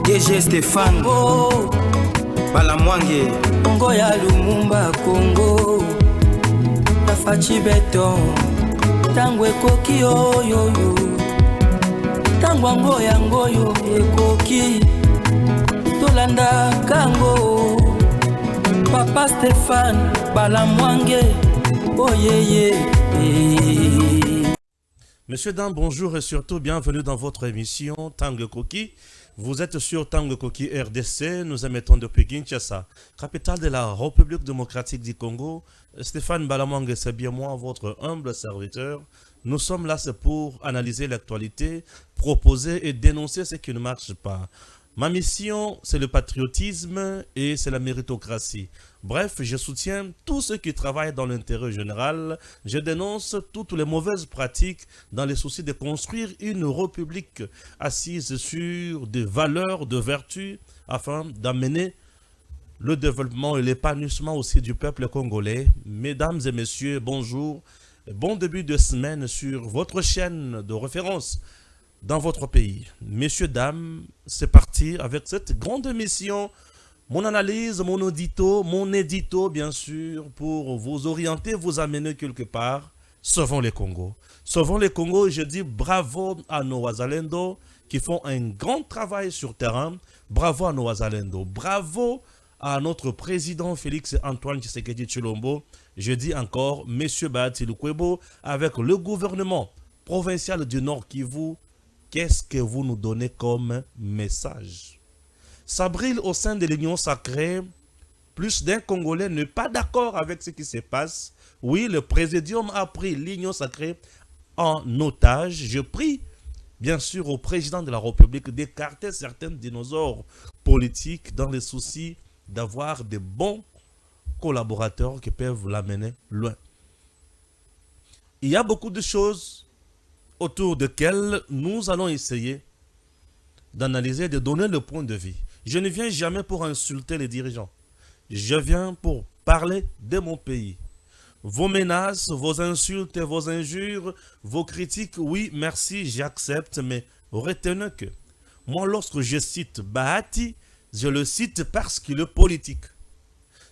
DG Stéphane Congo Balamwange Congo ya Lumumba Congo na fachi beton tango ekoki oyoyo tango yango ekoki tolanda kango Papa Stéphane Balamwange oyeye. Monsieur, dames, bonjour et surtout bienvenue dans votre émission Tango Koki. Vous êtes sur Tango Koki RDC, nous émettons depuis Kinshasa, capitale de la République démocratique du Congo. Stéphane Balamwange, c'est bien moi, votre humble serviteur. Nous sommes là pour analyser l'actualité, proposer et dénoncer ce qui ne marche pas. Ma mission, c'est le patriotisme et c'est la méritocratie. Bref, je soutiens tous ceux qui travaillent dans l'intérêt général. Je dénonce toutes les mauvaises pratiques dans le souci de construire une république assise sur des valeurs, de vertus, afin d'amener le développement et l'épanouissement aussi du peuple congolais. Mesdames et messieurs, bonjour. Bon début de semaine sur votre chaîne de référence dans votre pays. Messieurs, dames, c'est parti avec cette grande émission. Mon analyse, mon édito, bien sûr, pour vous orienter, vous amener quelque part. Sauvons les Congos. Sauvons les Congos, je dis bravo à nos Wazalendo qui font un grand travail sur terrain. Bravo à nos Wazalendo. Bravo à notre président Félix Antoine Tshisekedi Tshilombo. Je dis encore, messieurs Bahati Lukwebo, avec le gouvernement provincial du Nord Kivu, qu'est-ce que vous nous donnez comme message? Ça brille au sein de l'Union sacrée. Plus d'un Congolais n'est pas d'accord avec ce qui se passe. Oui, le Présidium a pris l'Union sacrée en otage. Je prie, bien sûr, au président de la République d'écarter certains dinosaures politiques dans le souci d'avoir de bons collaborateurs qui peuvent l'amener loin. Il y a beaucoup de choses autour desquelles nous allons essayer d'analyser, de donner le point de vue. Je ne viens jamais pour insulter les dirigeants. Je viens pour parler de mon pays. Vos menaces, vos insultes, vos injures, vos critiques, oui, merci, j'accepte, mais retenez que moi, lorsque je cite Bahati, je le cite parce qu'il est politique.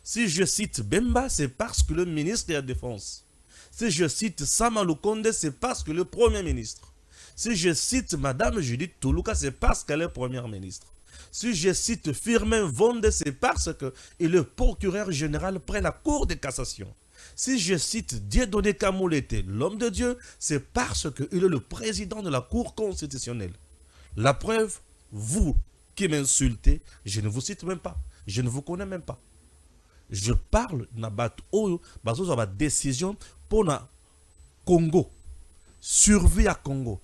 Si je cite Bemba, c'est parce que le ministre de la Défense. Si je cite Sama Lukonde, c'est parce que le Premier ministre. Si je cite Madame Judith Toulouka, c'est parce qu'elle est Première ministre. Si je cite Firmin Vonde, c'est parce qu'il est procureur général près la Cour de cassation. Si je cite Dieudonné Kamoulete, l'homme de Dieu, c'est parce qu'il est le président de la Cour constitutionnelle. La preuve, vous qui m'insultez, je ne vous cite même pas. Je ne vous connais même pas. Je parle de la décision pour le Congo. Survie à Congo.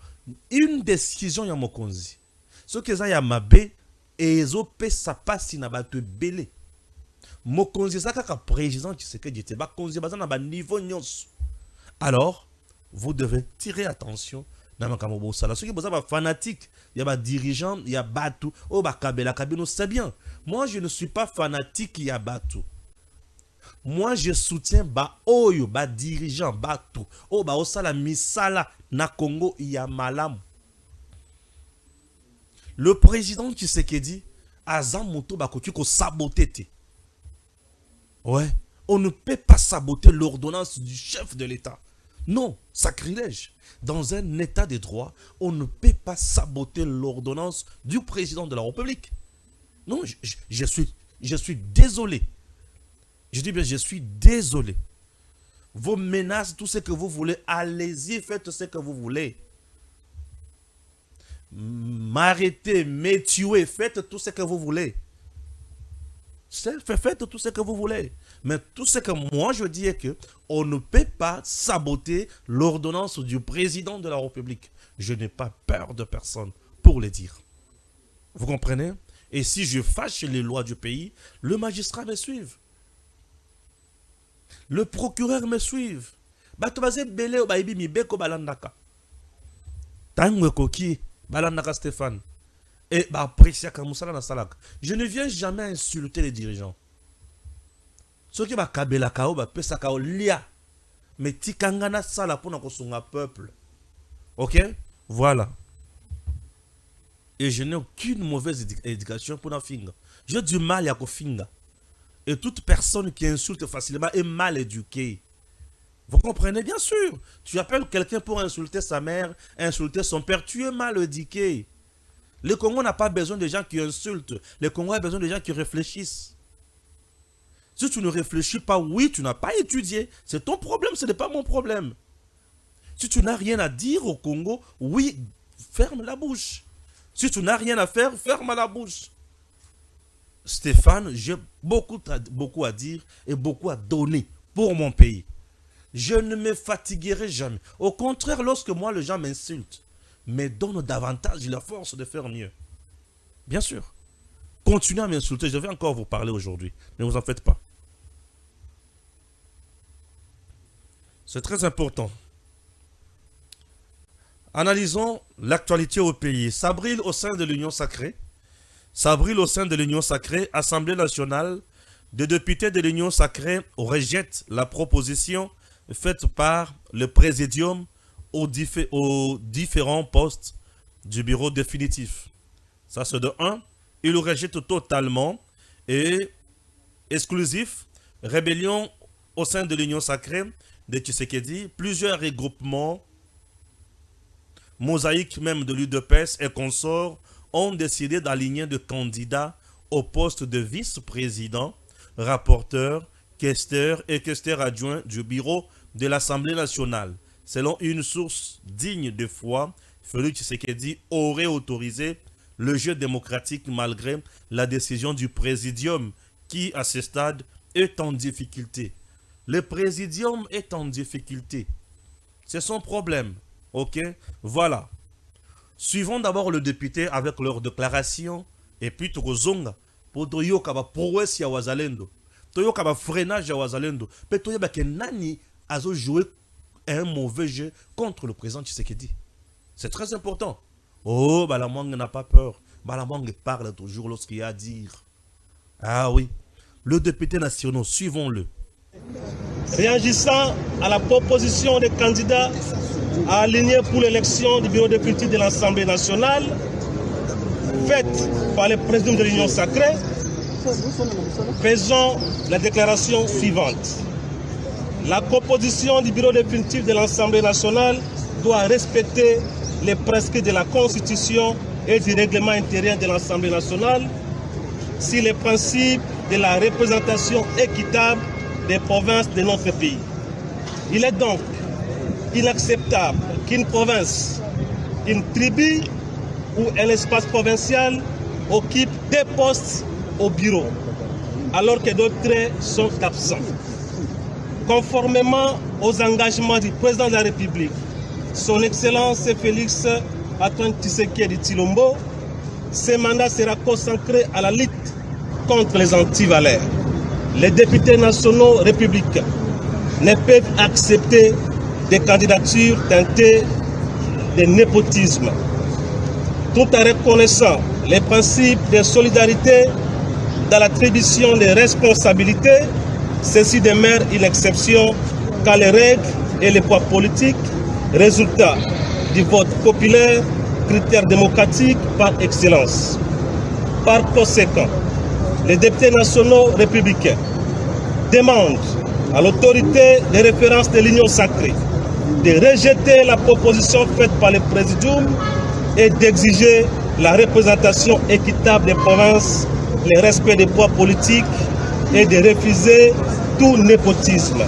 Une décision ya mokonzi. Ce que ça ya mabe et ezope sa passe na bato belé. Mokonzi ça kaka président qui sait que dit ba konzi bazana ba niveau nyos. Alors, vous devez tirer attention dans makambo sala. Ceux qui boza ba fanatique, il y a ba dirigeant, il y a batou, oh ba kabela kabino, c'est bien. Moi je ne suis pas fanatique, il y a batou. Moi, je soutiens Oyo, dirigeant, tout. Oh, osala misala na Congo, il y a malam. Le président Tshisekedi, Azam Moto Bakoki ko saboté. Ouais, on ne peut pas saboter l'ordonnance du chef de l'État. Non, sacrilège. Dans un état de droit, on ne peut pas saboter l'ordonnance du président de la République. Non, je suis désolé. Je dis bien, je suis désolé. Vos menaces, tout ce que vous voulez, allez-y, faites ce que vous voulez. M'arrêtez, me tuer, faites tout ce que vous voulez. Faites tout ce que vous voulez. Mais tout ce que moi je dis est que on ne peut pas saboter l'ordonnance du président de la République. Je n'ai pas peur de personne pour le dire. Vous comprenez? Et si je fâche les lois du pays, le magistrat me suive. Le procureur me suive. Batobaze belé baibi mi beko balandaka. Tango koki balandaka Stéphane. Et apprécier kamusala na salak. Je ne viens jamais insulter les dirigeants. Ceux qui ba kabela kao ba pesa kao lia. Mais tikangana sala pour na kosunga peuple. OK? Voilà. Et je n'ai aucune mauvaise éducation pour la finga. J'ai du mal à finga. Et toute personne qui insulte facilement est mal éduquée. Vous comprenez bien sûr. Tu appelles quelqu'un pour insulter sa mère, insulter son père, tu es mal éduqué. Le Congo n'a pas besoin de gens qui insultent. Le Congo a besoin de gens qui réfléchissent. Si tu ne réfléchis pas, oui, tu n'as pas étudié. C'est ton problème, ce n'est pas mon problème. Si tu n'as rien à dire au Congo, oui, ferme la bouche. Si tu n'as rien à faire, ferme la bouche. Stéphane, j'ai beaucoup à dire et beaucoup à donner pour mon pays. Je ne me fatiguerai jamais. Au contraire, lorsque moi, les gens m'insultent, me donnent davantage la force de faire mieux. Bien sûr. Continuez à m'insulter. Je vais encore vous parler aujourd'hui. Ne vous en faites pas. C'est très important. Analysons l'actualité au pays. S'abrille au sein de l'Union sacrée. S'abrille au sein de l'Union sacrée. Assemblée nationale. Des députés de l'Union sacrée rejettent la proposition faite par le Présidium aux différents postes du bureau définitif. Ça, c'est de 1. Ils le rejettent totalement et exclusif. Rébellion au sein de l'Union sacrée de Tshisekedi. Plusieurs regroupements, mosaïques même de l'UDPS et consorts, ont décidé d'aligner des candidats au poste de vice-président, rapporteur, questeur et questeur adjoint du bureau de l'Assemblée nationale. Selon une source digne de foi, Félix Tshisekedi aurait autorisé le jeu démocratique malgré la décision du Présidium qui, à ce stade, est en difficulté. Le Présidium est en difficulté. C'est son problème. Ok? Voilà. Suivons d'abord le député avec leur déclaration et puis Tozonga pour toyoka ba prouesse ya wazalendo. Toyoka ba freinage ya wazalendo. Mais toyoka ke nani azo jouer un mauvais jeu contre le président Tshisekedi. C'est très important. Oh, Balamwang n'a pas peur. Balamwang parle toujours lorsqu'il y a à dire. Ah oui. Le député national, suivons-le. Réagissant à la proposition des candidats à aligner pour l'élection du bureau de culture de l'Assemblée nationale, faite par le président de l'Union sacrée, faisons la déclaration suivante. La proposition du bureau définitif de l'Assemblée nationale doit respecter les prescrits de la Constitution et du règlement intérieur de l'Assemblée nationale sur les principes de la représentation équitable des provinces de notre pays. Il est donc inacceptable qu'une province, une tribu ou un espace provincial occupe des postes au bureau, alors que d'autres sont absents. Conformément aux engagements du président de la République, son Excellence Félix Antoine Tshisekedi Tshilombo, ce mandat sera consacré à la lutte contre les antivaleurs. Les députés nationaux républicains ne peuvent accepter des candidatures teintées de népotisme. Tout en reconnaissant les principes de solidarité dans l'attribution des responsabilités, ceci demeure une exception quand les règles et les poids politiques, résultat du vote populaire, critère démocratique par excellence. Par conséquent, les députés nationaux républicains demandent à l'autorité de référence de l'Union sacrée de rejeter la proposition faite par le Présidium et d'exiger la représentation équitable des provinces, le respect des poids politiques et de refuser tout népotisme.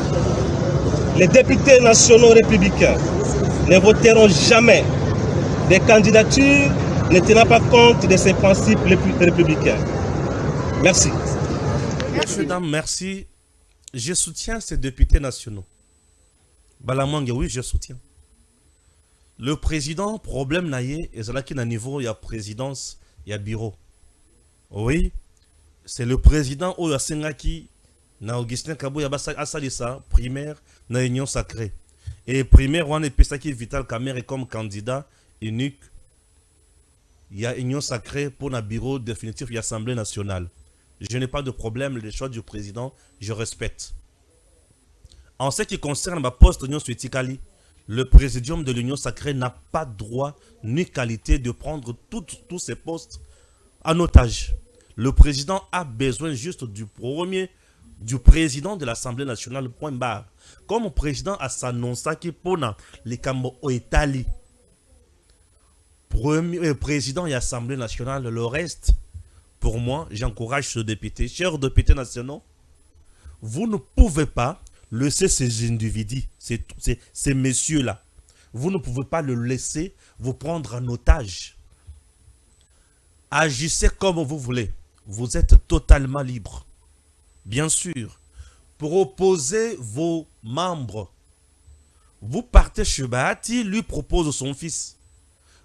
Les députés nationaux républicains ne voteront jamais des candidatures ne tenant pas compte de ces principes républicains. Merci. Messieurs, dames, merci. Je soutiens ces députés nationaux. Balamwang, oui, je soutiens. Le président, problème naïe, et c'est là qu'il y a un niveau, il y a présidence, il y a bureau. Oui, c'est le président où il y a Sengaki, na Augustin Kabou, il y a Asalisa, primaire, na Union sacrée. Et primaire, on est Pestaki Vital Kamer comme candidat unique. Il y a Union sacrée pour le bureau définitif de l'Assemblée nationale. Je n'ai pas de problème, le choix du président, je respecte. En ce qui concerne ma poste Union Suitikali, le présidium de l'Union sacrée n'a pas droit ni qualité de prendre tous ces postes en otage. Le président a besoin juste du président de l'Assemblée nationale, point barre. Comme le président a s'annoncé qu'il pona les Cambo Oetali, président et Assemblée nationale, le reste, pour moi, j'encourage ce député. Chers députés nationaux, vous ne pouvez pas laisser ces individus, ces messieurs-là, vous ne pouvez pas le laisser vous prendre en otage. Agissez comme vous voulez. Vous êtes totalement libre. Bien sûr, pour opposer vos membres, vous partez chez Bahati, lui propose son fils.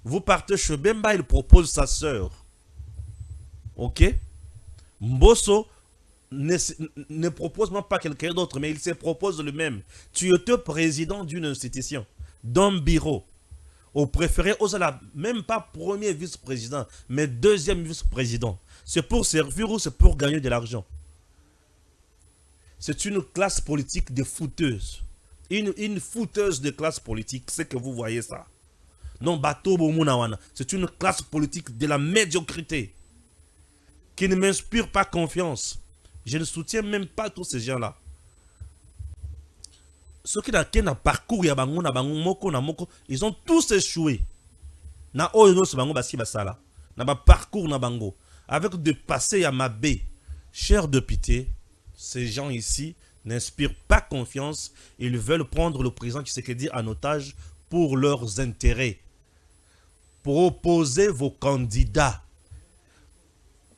Vous partez chez Bemba, il propose sa sœur. Ok? Mbosso ne propose même pas quelqu'un d'autre, mais il se propose lui-même. Tu es président d'une institution, d'un bureau. Au préféré, même pas premier vice-président, mais deuxième vice-président. C'est pour servir ou c'est pour gagner de l'argent. C'est une classe politique de fouteuses. Une fouteuse de classe politique, c'est que vous voyez ça. Non, bateau Bomunawana, c'est une classe politique de la médiocrité qui ne m'inspire pas confiance. Je ne soutiens même pas tous ces gens-là. Ceux qui ont un parcours, ils ont tous échoué. Na parcours na bango. Avec de passé à ma baie. Chers députés, ces gens ici n'inspirent pas confiance. Ils veulent prendre le président Tshisekedi en otage pour leurs intérêts. Pour opposer vos candidats.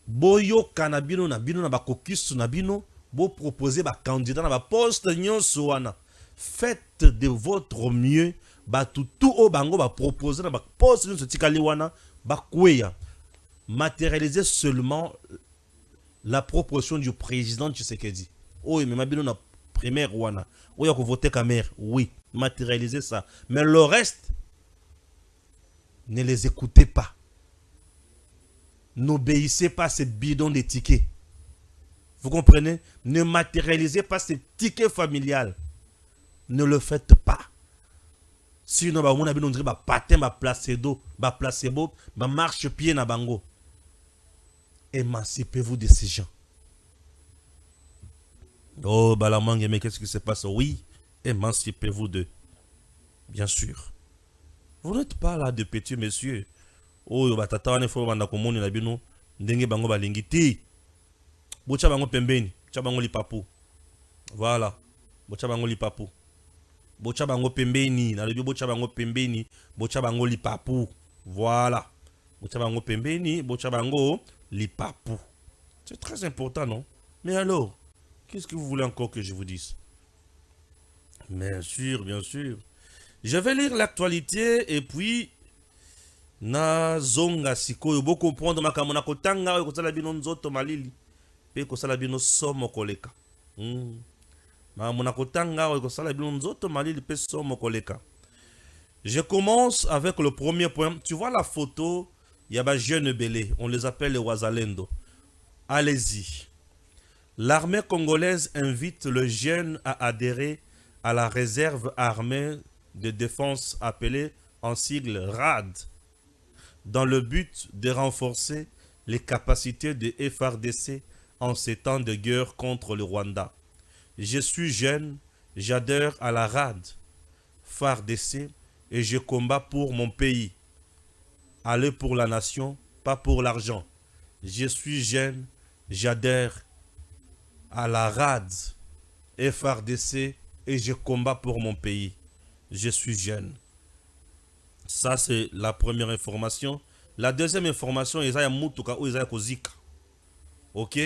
Boyo kanabino na bino na bakokisu na bino, bo proposer ba candidat na ba poste nyonso wana. Faites de votre mieux, ba tout au bango ba proposer na ba poste nyonso tikali wana, ba kweya. Matérialiser seulement la proposition du président Tshisekedi. Oh, mais mabino na primaire wana. Oya ko voter kamere, oui, matérialiser ça. Mais le reste, ne les écoutez pas. N'obéissez pas à ces bidons de tickets. Vous comprenez? Ne matérialisez pas ces tickets familiales. Ne le faites pas. Sinon, on a besoin de patin, placebo, marche-pied na bango. Émancipez-vous de ces gens. Oh, Balamangue, mais qu'est-ce qui se passe? Oui, émancipez-vous d'eux. Bien sûr. Vous n'êtes pas là de petits messieurs. Oh, batata wane fo banda komoni na bino ndenge bango balingi ti. Bocha bango pembeni, bocha bango lipapu. Voilà. Bocha bango lipapu. Bocha bango pembeni, na lebi bocha bango pembeni, bocha bango lipapu. Voilà. Bocha bango pembeni, bocha bango lipapu. C'est très important, non? Mais alors, qu'est-ce que vous voulez encore que je vous dise? Bien sûr, bien sûr. Je vais lire l'actualité et puis na zonga sikoyo bo comprendre makambo na kotanga ko sala bino nzoto malili pe ko sala bino somo koleka makambo na kotanga ko sala bino nzoto malili pe somo koleka. Je commence avec le premier point. Tu vois la photo, il y a ba jeunes belé, on les appelle les Wazalendo. Allez-y. L'armée congolaise invite le jeune à adhérer à la réserve armée de défense appelée en sigle RAD, dans le but de renforcer les capacités de FARDC en ces temps de guerre contre le Rwanda. Je suis jeune, j'adhère à la RAD, FARDC, et je combats pour mon pays. Aller pour la nation, pas pour l'argent. Je suis jeune, j'adhère à la RAD, FARDC, et je combats pour mon pays. Je suis jeune. Ça, c'est la première information. La deuxième information, Isaiah Moutuka ou Isaiah Kozika. Ok?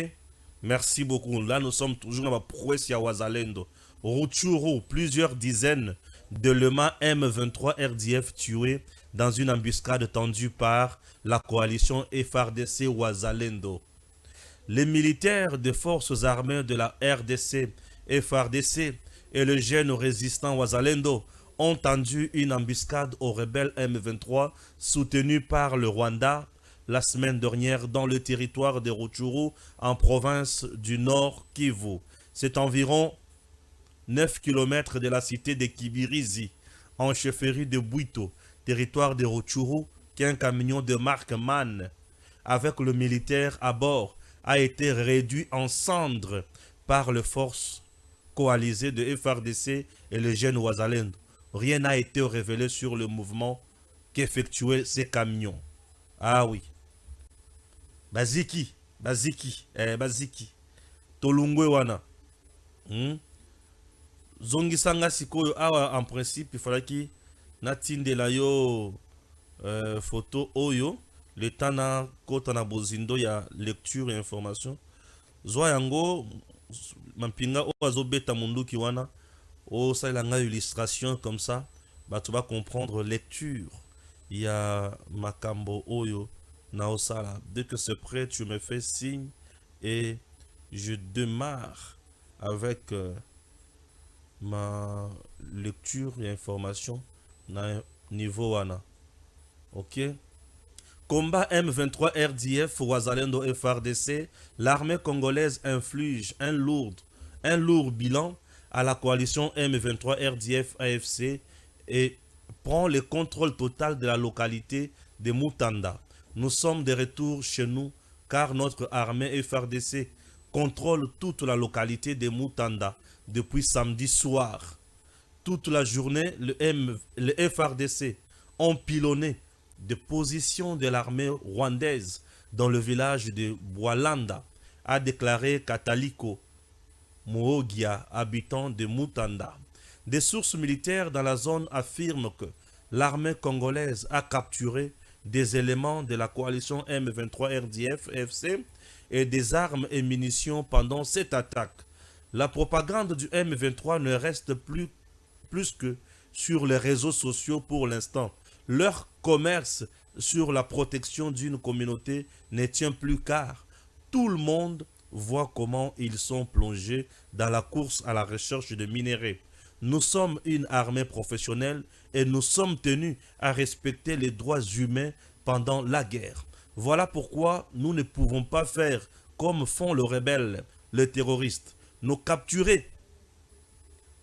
Merci beaucoup. Là, nous sommes toujours dans la prouesse ya Wazalendo. Rutshuru, plusieurs dizaines d'éléments M23 RDF tués dans une embuscade tendue par la coalition FARDC Wazalendo. Les militaires des forces armées de la RDC, FARDC et le jeune résistant Wazalendo ont tendu une embuscade aux rebelles M23 soutenus par le Rwanda la semaine dernière dans le territoire de Rutshuru en province du Nord Kivu. C'est environ 9 km de la cité de Kibirizi en chefferie de Buito, territoire de Rutshuru, qu'un camion de marque MAN avec le militaire à bord a été réduit en cendres par les forces coalisées de FRDC et les jeunes Wazalendo. Rien n'a été révélé sur le mouvement qu'effectuaient ces camions. Ah oui. Baziki. Tolungwe wana. Zongisanga sikoyo awa en principe il fallait que natinde la yo photo oyo le temps na kota na bozindo ya lecture et information. Zwa yango mampinga o azobeta munduki wana o salanga illustration comme ça bah tu vas comprendre lecture. Il y a makambo oyo na osala. Dès que c'est prêt, tu me fais signe et je démarre avec ma lecture et information na niveau wana. OK? Combat M23 RDF Wazalendo FRDC, l'armée congolaise inflige un lourd bilan à la coalition M23 RDF AFC et prend le contrôle total de la localité de Mutanda. Nous sommes de retour chez nous car notre armée FRDC contrôle toute la localité de Mutanda depuis samedi soir. Toute la journée, le FRDC ont pilonné des positions de l'armée rwandaise dans le village de Bwalanda, a déclaré Kataliko Moogia, habitant de Mutanda. Des sources militaires dans la zone affirment que l'armée congolaise a capturé des éléments de la coalition M23 RDF-FC et des armes et munitions pendant cette attaque. La propagande du M23 ne reste plus que sur les réseaux sociaux pour l'instant. Leur commerce sur la protection d'une communauté ne tient plus car tout le monde voit comment ils sont plongés dans la course à la recherche de minerais. Nous sommes une armée professionnelle et nous sommes tenus à respecter les droits humains pendant la guerre. Voilà pourquoi nous ne pouvons pas faire comme font les rebelles, les terroristes. Nos capturés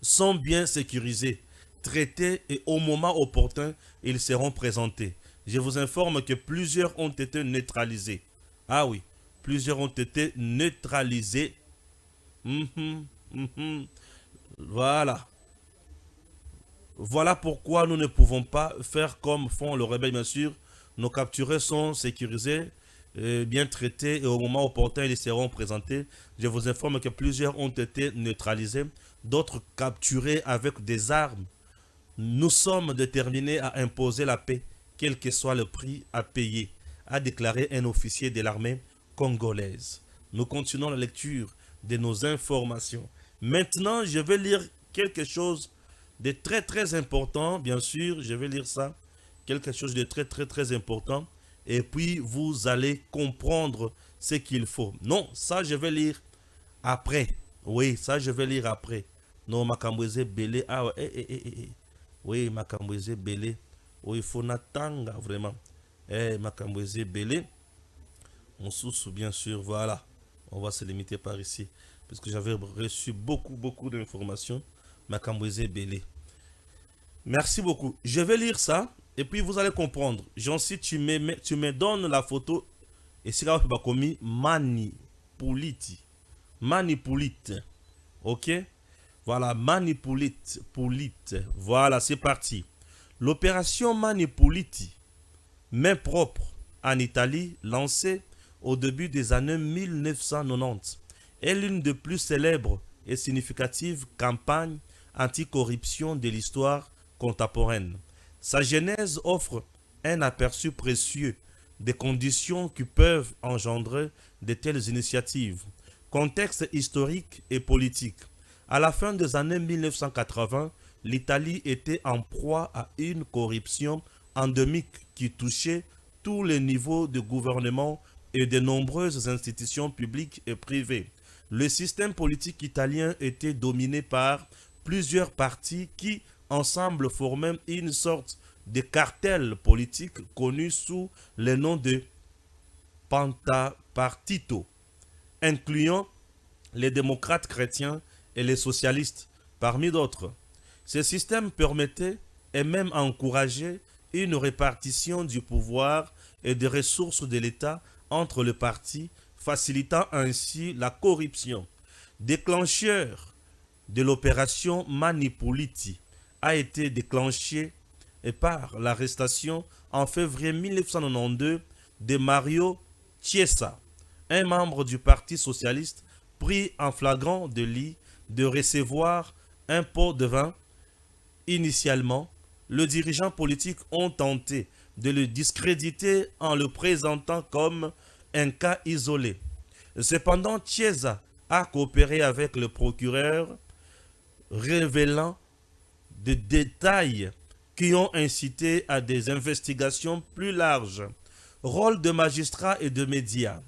sont bien sécurisés, traités et au moment opportun, ils seront présentés. Je vous informe que plusieurs ont été neutralisés. Ah oui, plusieurs ont été neutralisés. Voilà. Voilà pourquoi nous ne pouvons pas faire comme font les rebelles, bien sûr. Nos capturés sont sécurisés, bien traités et au moment opportun, ils seront présentés. Je vous informe que plusieurs ont été neutralisés, d'autres capturés avec des armes. Nous sommes déterminés à imposer la paix, quel que soit le prix à payer, a déclaré un officier de l'armée congolaise. Nous continuons la lecture de nos informations. Maintenant, je vais lire quelque chose de très très important, bien sûr, je vais lire ça, quelque chose de très très très important, et puis vous allez comprendre ce qu'il faut. Non, ça je vais lire après. Oui, ça je vais lire après. Non, Makambweze Belé, ah ouais, oui, Makambweze Belé, oui, il faut n'attendre vraiment. Makambweze Belé, on sous bien sûr, voilà, on va se limiter par ici, parce que j'avais reçu beaucoup d'informations. Makambweze Belé. Merci beaucoup. Je vais lire ça et puis vous allez comprendre. Si tu me donnes la photo et c'est là où tu commis Manipuliti. Manipulite. OK? Voilà, Manipulite. Voilà, c'est parti. L'opération Manipuliti, main propre en Italie, lancée au début des années 1990, est l'une des plus célèbres et significatives campagnes anticorruption de l'histoire contemporaine. Sa genèse offre un aperçu précieux des conditions qui peuvent engendrer de telles initiatives. Contexte historique et politique. À la fin des années 1980, l'Italie était en proie à une corruption endémique qui touchait tous les niveaux de gouvernement et de nombreuses institutions publiques et privées. Le système politique italien était dominé par plusieurs partis qui, ensemble, formaient une sorte de cartel politique connu sous le nom de Pentapartito, incluant les démocrates chrétiens et les socialistes, parmi d'autres. Ce système permettait et même encourager une répartition du pouvoir et des ressources de l'État entre les partis, facilitant ainsi la corruption. Déclencheur de l'opération Manipuliti a été déclenché par l'arrestation en février 1992 de Mario Chiesa, un membre du Parti socialiste pris en flagrant délit de recevoir un pot de vin. Initialement, les dirigeants politiques ont tenté de le discréditer en le présentant comme un cas isolé. Cependant, Chiesa a coopéré avec le procureur, révélant des détails qui ont incité à des investigations plus larges. Rôle de magistrats et de médias.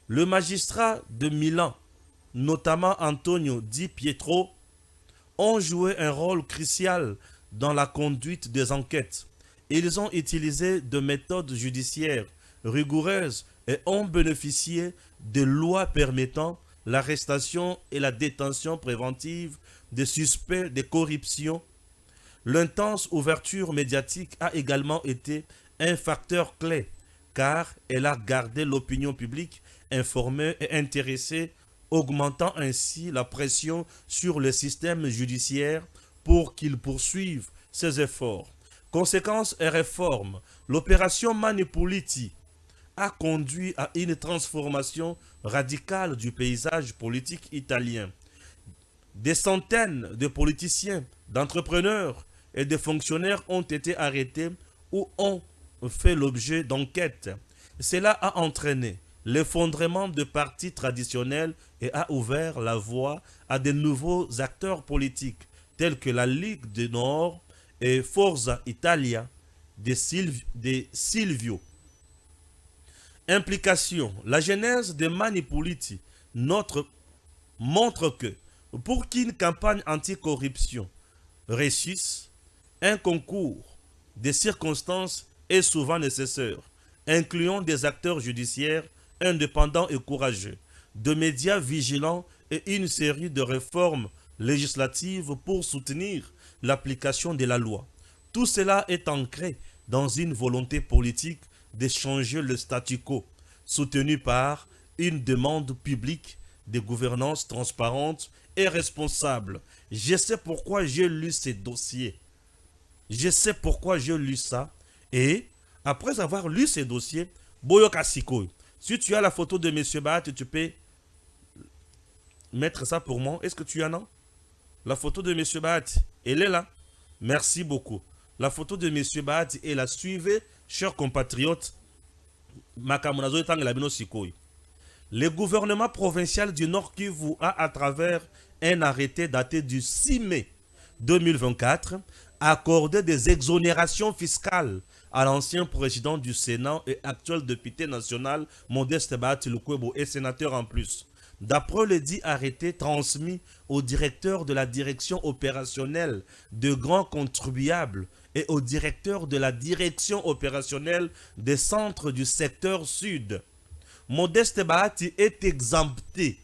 Le magistrat de Milan, notamment Antonio Di Pietro, ont joué un rôle crucial dans la conduite des enquêtes. Ils ont utilisé des méthodes judiciaires rigoureuses et ont bénéficié de lois permettant l'arrestation et la détention préventive des suspects de corruption. L'intense ouverture médiatique a également été un facteur clé car elle a gardé l'opinion publique informée et intéressée, augmentant ainsi la pression sur le système judiciaire pour qu'il poursuive ses efforts. Conséquences et réformes. L'opération Manipuliti a conduit à une transformation radicale du paysage politique italien. Des centaines de politiciens, d'entrepreneurs et de fonctionnaires ont été arrêtés ou ont fait l'objet d'enquêtes. Cela a entraîné l'effondrement de partis traditionnels et a ouvert la voie à de nouveaux acteurs politiques tels que la Ligue du Nord et Forza Italia de Silvio. Implication. La genèse de Manipuliti montre que pour qu'une campagne anticorruption réussisse, un concours de circonstances est souvent nécessaire, incluant des acteurs judiciaires indépendants et courageux, de médias vigilants et une série de réformes législatives pour soutenir l'application de la loi. Tout cela est ancré dans une volonté politique de changer le statu quo, soutenu par une demande publique de gouvernance transparente et responsable. Je sais pourquoi j'ai lu ces dossiers. Je sais pourquoi j'ai lu ça. Et après avoir lu ces dossiers, Boyo Kasiko, si tu as la photo de M. Bat, tu peux mettre ça pour moi. Est-ce que tu en as? La photo de M. Bat, elle est là. Merci beaucoup. La photo de M. Bat est là. Suivez, chers compatriotes. Le gouvernement provincial du Nord Kivu a, à travers un arrêté daté du 6 mai 2024, accordé des exonérations fiscales à l'ancien président du Sénat et actuel député national Modeste Bahati Lukwebo et sénateur en plus. D'après le dit arrêté transmis au directeur de la direction opérationnelle de grands contribuables et au directeur de la direction opérationnelle des centres du secteur sud, Modeste Bahati est exempté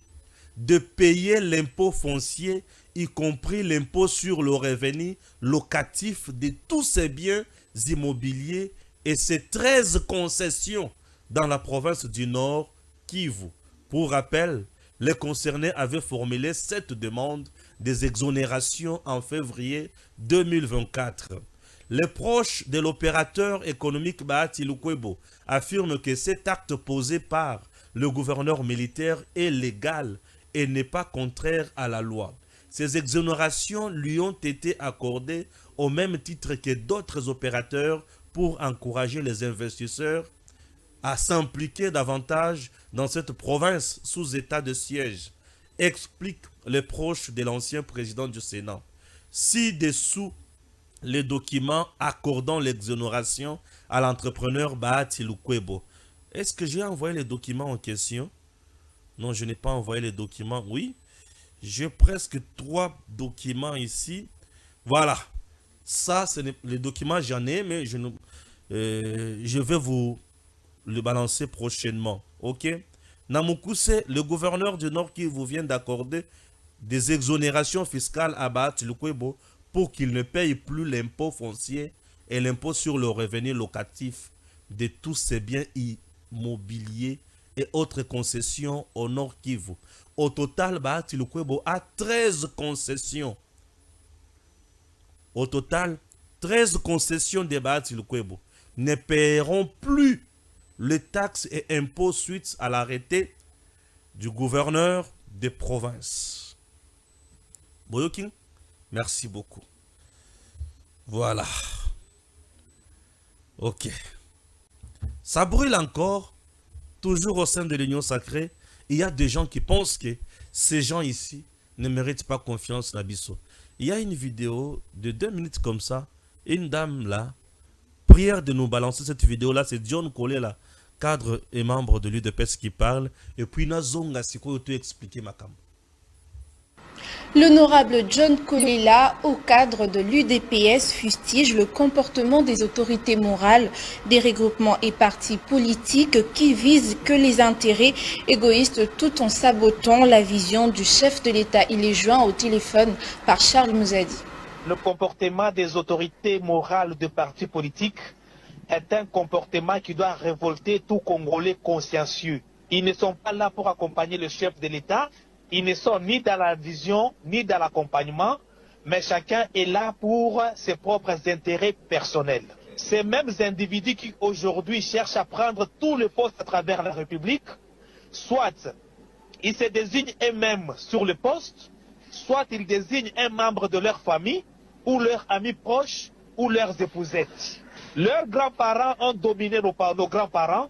de payer l'impôt foncier, y compris l'impôt sur le revenu locatif de tous ses biens immobiliers et ses 13 concessions dans la province du Nord Kivu. Pour rappel, les concernés avaient formulé cette demande des exonérations en février 2024. Les proches de l'opérateur économique Bahati Lukwebo affirment que cet acte posé par le gouverneur militaire est légal et n'est pas contraire à la loi. Ces exonérations lui ont été accordées au même titre que d'autres opérateurs pour encourager les investisseurs à s'impliquer davantage dans cette province sous état de siège, expliquent les proches de l'ancien président du Sénat. Ci-dessous, les documents accordant l'exonération à l'entrepreneur Bahati Lukwebo. Est-ce que j'ai envoyé les documents en question? Non, je n'ai pas envoyé les documents. Oui, j'ai presque 3 documents ici. Voilà. Ça, c'est les documents, j'en ai, mais je vais vous le balancer prochainement. Ok? Namukuse, le gouverneur du Nord qui vous vient d'accorder des exonérations fiscales à Bahati Lukwebo pour qu'ils ne payent plus l'impôt foncier et l'impôt sur le revenu locatif de tous ces biens immobiliers et autres concessions au Nord Kivu. Au total, Bahati Lukwebo a 13 concessions. Au total, 13 concessions de Bahati Lukwebo ne paieront plus les taxes et impôts suite à l'arrêté du gouverneur des provinces. Boyoking, merci beaucoup. Voilà. Ok. Ça brûle encore, toujours au sein de l'Union sacrée. Il y a des gens qui pensent que ces gens ici ne méritent pas confiance dans Bisso. Il y a une vidéo de 2 minutes comme ça. Une dame là, prière de nous balancer cette vidéo là, c'est John Collet là, cadre et membre de l'UDPS qui parle. Et puis Nazonga Siko te expliquer ma cam. L'honorable John Kolela, au cadre de l'UDPS, fustige le comportement des autorités morales, des regroupements et partis politiques qui visent que les intérêts égoïstes tout en sabotant la vision du chef de l'État. Il est joint au téléphone par Charles Mouzadi. Le comportement des autorités morales de partis politiques est un comportement qui doit révolter tout Congolais consciencieux. Ils ne sont pas là pour accompagner le chef de l'État. Ils ne sont ni dans la vision, ni dans l'accompagnement, mais chacun est là pour ses propres intérêts personnels. Ces mêmes individus qui aujourd'hui cherchent à prendre tous les postes à travers la République, soit ils se désignent eux-mêmes sur le poste, soit ils désignent un membre de leur famille, ou leurs amis proches, ou leurs épousettes. Leurs grands-parents ont dominé nos grands-parents,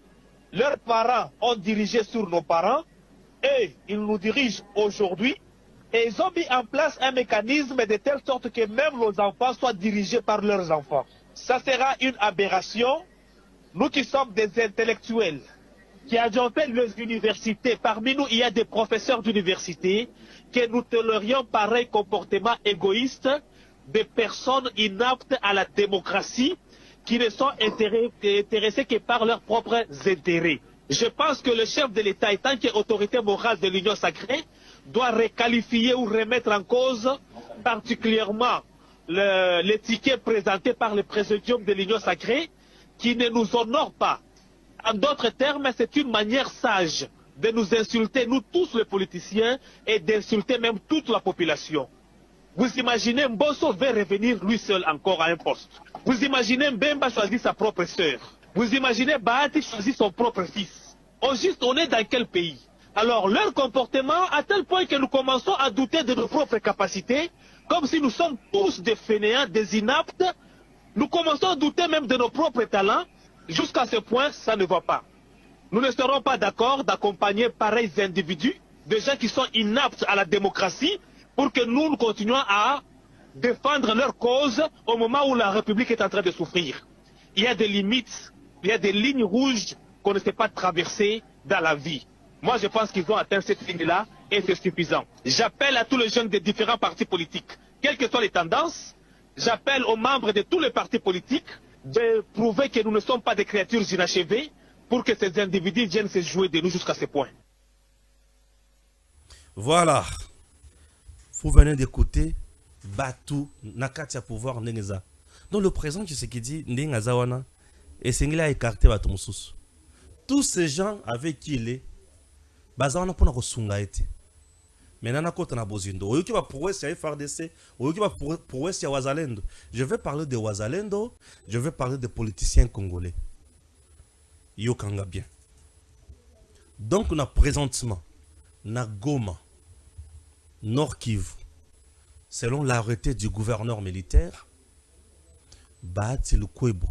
leurs parents ont dirigé sur nos parents, et ils nous dirigent aujourd'hui et ils ont mis en place un mécanisme de telle sorte que même nos enfants soient dirigés par leurs enfants. Ça sera une aberration. Nous qui sommes des intellectuels, qui avons fait les universités, parmi nous il y a des professeurs d'université, que nous tolérions pareil comportement égoïste des personnes inaptes à la démocratie, qui ne sont intéressées que par leurs propres intérêts. Je pense que le chef de l'État, étant qu'autorité morale de l'Union sacrée, doit requalifier ou remettre en cause particulièrement l'étiquette présentée par le présidium de l'Union sacrée, qui ne nous honore pas. En d'autres termes, c'est une manière sage de nous insulter, nous tous les politiciens, et d'insulter même toute la population. Vous imaginez Mbosso veut revenir lui seul encore à un poste. Vous imaginez Mbemba choisir sa propre sœur. Vous imaginez Bahati choisir son propre fils. Au juste, on est dans quel pays? Alors, leur comportement, à tel point que nous commençons à douter de nos propres capacités, comme si nous sommes tous des fainéants, des inaptes, nous commençons à douter même de nos propres talents. Jusqu'à ce point, ça ne va pas. Nous ne serons pas d'accord d'accompagner pareils individus, des gens qui sont inaptes à la démocratie, pour que nous continuions à défendre leur cause au moment où la République est en train de souffrir. Il y a des limites, il y a des lignes rouges qu'on ne sait pas traverser dans la vie. Moi, je pense qu'ils ont atteint cette ligne-là et c'est suffisant. J'appelle à tous les jeunes des différents partis politiques, quelles que soient les tendances, j'appelle aux membres de tous les partis politiques de prouver que nous ne sommes pas des créatures inachevées pour que ces individus viennent se jouer de nous jusqu'à ce point. Voilà. Vous venez d'écouter Batou Nakatia pouvoir Nengeza. Dans le présent, c'est ce qu'il dit Nengazawana et Sengila a écarté Batumsus. Tous ces gens avec qui il est, Bazawana pour nous sunga été. Maintenant, on a besoin de. Oyoki va prouesse à FRDC, Oyoki va prouesse à Wazalendo. Je vais parler de Wazalendo, je vais parler des politiciens congolais. Yokanga bien. Donc, on a présentement, na Goma, Nord Kivu, selon l'arrêté du gouverneur militaire, Bahati Lukwebo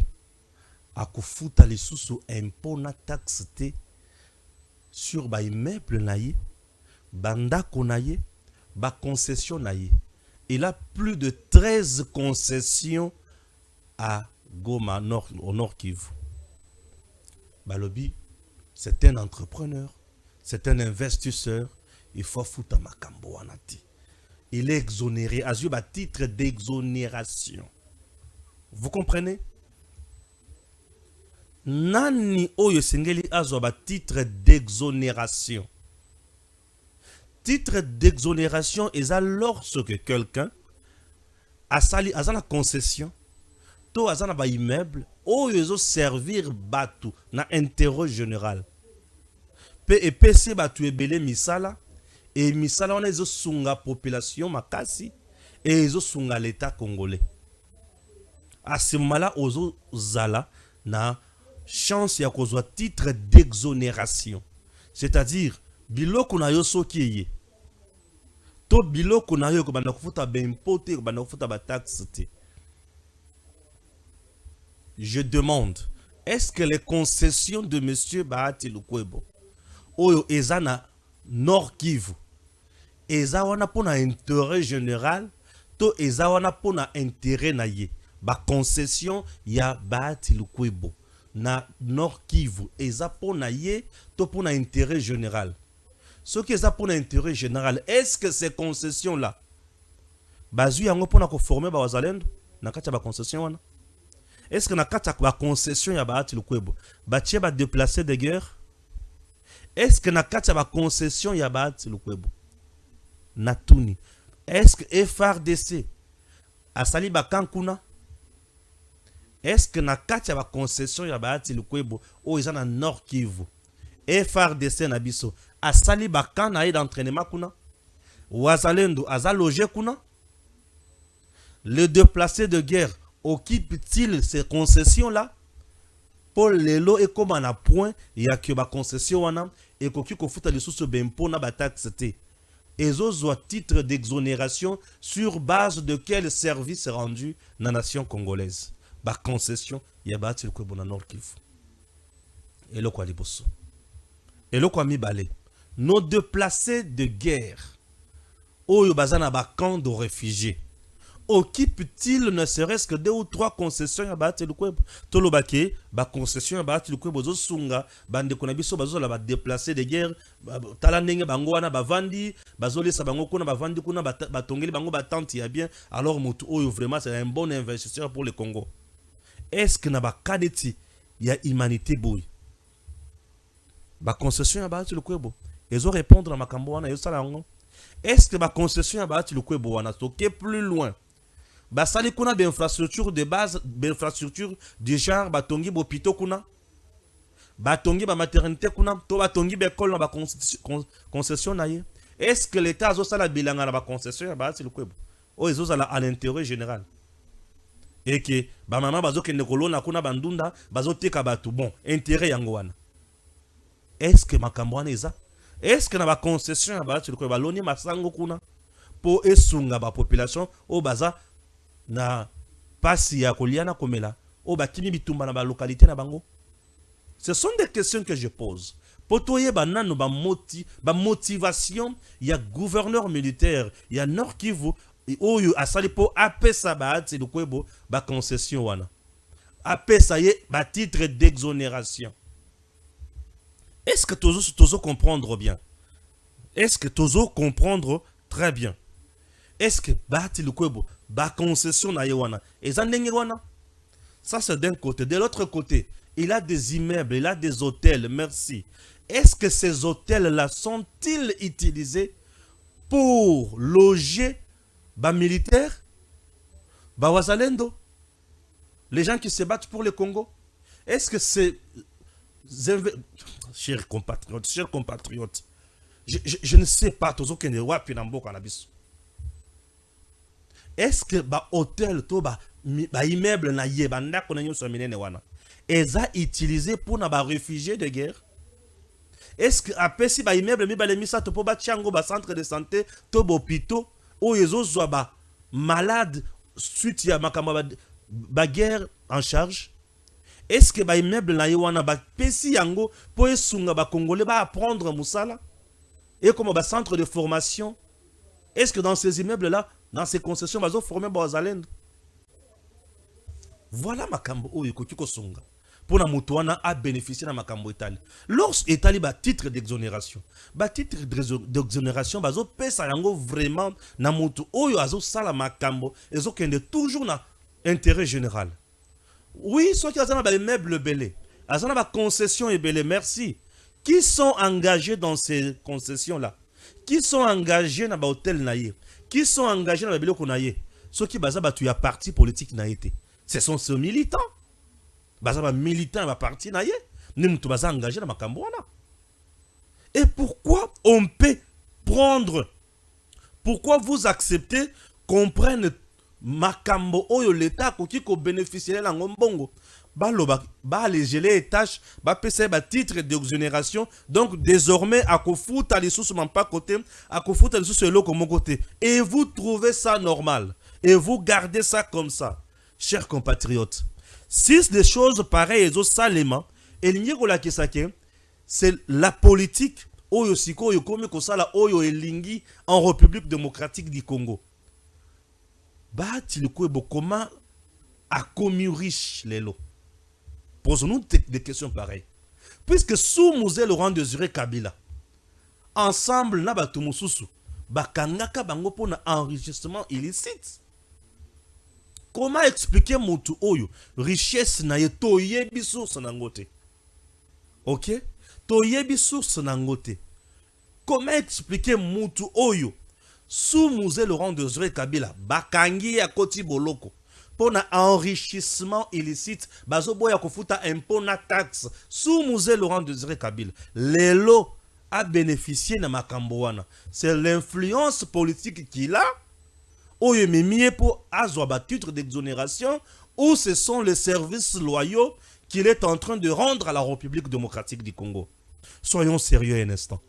a kufuta lisusu impôt na taxe te sur ba immeuble naye, bandako naye, ba concession naye. Il a plus de 13 concessions à Goma, au Nord Kivu. Balobi, c'est un entrepreneur, c'est un investisseur. Il faut foutre makambo wanati. Il est exonéré, à un titre d'exonération. Vous comprenez? Nani oyo sengeli azo ba titre d'exonération. Titre d'exonération est lorsque quelqu'un asali azana concession to azana ba immeuble oyo ezo servir batu na intérêt général pe epesi batu ebele misala et misala wana ezo sunga population makasi et ezo sunga l'état congolais. À ce moment-là ozo zala na chance ya kozwa titre d'exonération, c'est-à-dire biloko na yo soki eye to biloko na yo ko banda kofuta ba impôt te ko banda kofuta ba taxe te. Je demande, est-ce que les concessions de monsieur Bahati Lukwebo oyo eza na Nord Kivu eza wana pona intérêt général to eza wana pona intérêt na ye ba concession ya Bahati Lukwebo na Nord Kivu eza pona ye to pona intérêt général? Ce qui est pour l'intérêt général, est-ce que ces concessions-là, bazu yango pona ko former ba wazalendo na kati ba concession wana? Est-ce que na kati ba concession ya Bahati Lukwebo ba tie ba déplacer de guerre? Est-ce que na kati ba concession ya Bahati Lukwebo na tuni? Est-ce que FRDC asali ba kankuna? Est-ce que na kati ba concession ya Bahati Lukwebo o eza na Nord Kivu FRDC na biso asali bakan na ye d'entraînement kuna? Wazalendo aza logé kuna? Le déplacé de guerre occupe-t-il ces concessions-là? Pour lelo et comme on a point, il y a que ba concession wana et koki ko futa les sous bempo na ba taxe te. Ezo titre d'exonération sur base de quel service rendu na nation congolaise. Ba concession ya Bahati Lukwebo na Nord Kivu. Et le quoi liboso. Et le quoi mi balé. Nos déplacés de guerre, oyo bazana ba camp de réfugiés, occupent-ils ne serait-ce que 2 ou 3 concessions ya Bahati Lukwebo? Tolo bake ba concession ya Bahati Lukwebo zo sunga bande kona biso bazo la ba déplacés de guerre tala ndenge bango wana bavandi bazolesa bango kuna bavandi kuna batongeli bango batante ya bien, alors mutu oyo vraiment c'est un bon investisseur pour le Congo. Est-ce que na ba kadeti ya humanité boy ba concession ya Bahati Lukwebo ezo répondre à makambo wana yo sala ngo? Est-ce que ba concession ya Bahati Lukwebo wana toke plus loin ba sali kuna ba infrastructure de base, ba infrastructure du genre batongi bopito kuna, batongi ba maternité kuna, to batongi ba école na ba concession na ye? Est-ce que l'état azo sala bilanga na ba concession ya Bahati Lukwebo o ezo sala à l'intérêt général? Et que ba mama bazo kende kolona kuna bandunda bazo teka batu bon intérêt yango wana? Est-ce que makambo wana eza? Est-ce que na ba concession ya Bahati Lukwebo baloni masango kuna po esunga ba population o baza na pasi ya koliana komela o bakimi bitumba na ba localité na bango? Ce sont des questions que je pose. Potoye banano ba motivation ya gouverneur militaire ya Nord Kivu oyo asali po apesa Bahati Lukwebo ba concession wana. Apesa ye ba titre d'exonération. Est-ce que tozo comprendre bien? Est-ce que tozo comprendre très bien? Est-ce que Bahati Lukwebo ba concession na yewana eza ndenge wana? Ça c'est d'un côté. De l'autre côté, il a des immeubles, il a des hôtels, merci. Est-ce que ces hôtels-là sont-ils utilisés pour loger ba militaires, ba wazalendo, les gens qui se battent pour le Congo? Est-ce que c'est chers compatriotes, je ne sais pas tozo kende wapi na mboka na biso. Est-ce que ba hôtel to ba immeuble na ye ba ndako na nyonso minene wana eza utilisé pour na ba réfugiés de guerre? Est-ce que apesi ba immeuble mi ba le misa to po ba tiango ba centre de santé to ba hôpitaux o yezo zwa ba malade suite ya makamba ba guerre en charge? Est-ce que ba immeuble na ye wana ba pesi yango po esunga ba congolais ba apprendre musala et comme ba centre de formation? Est-ce que dans ces immeubles là, dans ces concessions bazo former ba wazalendo? Voilà makambo oyo koki ko sunga pour na mutu wana a bénéficier na makambo etali. Lorsque etali ba titre d'exonération, bazo pesa yango vraiment na mutu oyo azo sala makambo ezo kende toujours na intérêt général. Oui, ceux qui ont des meubles belés, ils ont des concessions et belés, merci. Qui sont engagés dans ces concessions-là? Qui sont engagés dans l'hôtel naïe? Qui sont engagés dans le belé konaïe? ceux qui baza ba tu ya parti politique na été. Ce sont ces militants. Baza ba militant ba parti na ye. Ni mutu baza engagé na makambo wana. Et pourquoi on peut prendre, pourquoi vous acceptez qu'on prenne makambo oyo l'État koki ko bénéficier la ngombongo ba les gelé tâches ba pese ba titre d'exonération, donc désormais à kofuta les sous même pas côté à kofuta les sous l'autre mon côté, et vous trouvez ça normal et vous gardez ça comme ça, chers compatriotes. Si des choses pareilles au salement et c'est la politique oyo siko oyo komi ko sala oyo elingi en République démocratique du Congo. Bah, tu le connais comment a commis riche les lots. Posons-nous des questions pareilles. Puisque sous Moselle Laurent Désiré Kabila, ensemble, na batu mususu, bakangaka bango pour un enrichissement illicite. Comment expliquer mutu oyo richesse na ye toyebi source nangote? Ok? Toyebi source nangote. Comment expliquer mutu oyo sous Moselle Laurent Désiré Kabila, bakangi ya koti boloko, pour un enrichissement illicite, bazoboya kofuta impôt na taxe, sous Moselle Laurent Désiré Kabila, lelo a bénéficié na makambo wana. C'est l'influence politique qu'il a, oyo mimie pour azwa ba titre d'exonération, ou ce sont les services loyaux qu'il est en train de rendre à la République démocratique du Congo. Soyons sérieux un instant.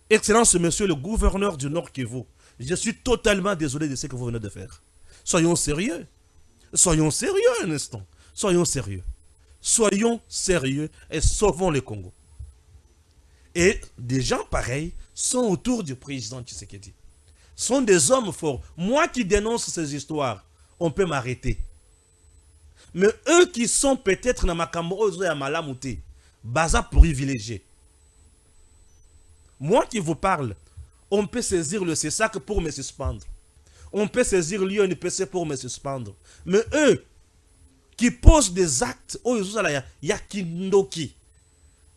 Excellence, monsieur le gouverneur du Nord Kivu, je suis totalement désolé de ce que vous venez de faire. Soyons sérieux. Soyons sérieux un instant. Soyons sérieux. Soyons sérieux et sauvons le Congo. Et des gens pareils sont autour du président Tshisekedi. Sont des hommes forts. Moi qui dénonce ces histoires, on peut m'arrêter. Mais eux qui sont peut-être dans ma cameroun et Malamouté, baza privilégié. Moi qui vous parle, on peut saisir le CESAC pour me suspendre. On peut saisir l'UNPC pour me suspendre. Mais eux qui posent des actes, yakindoki,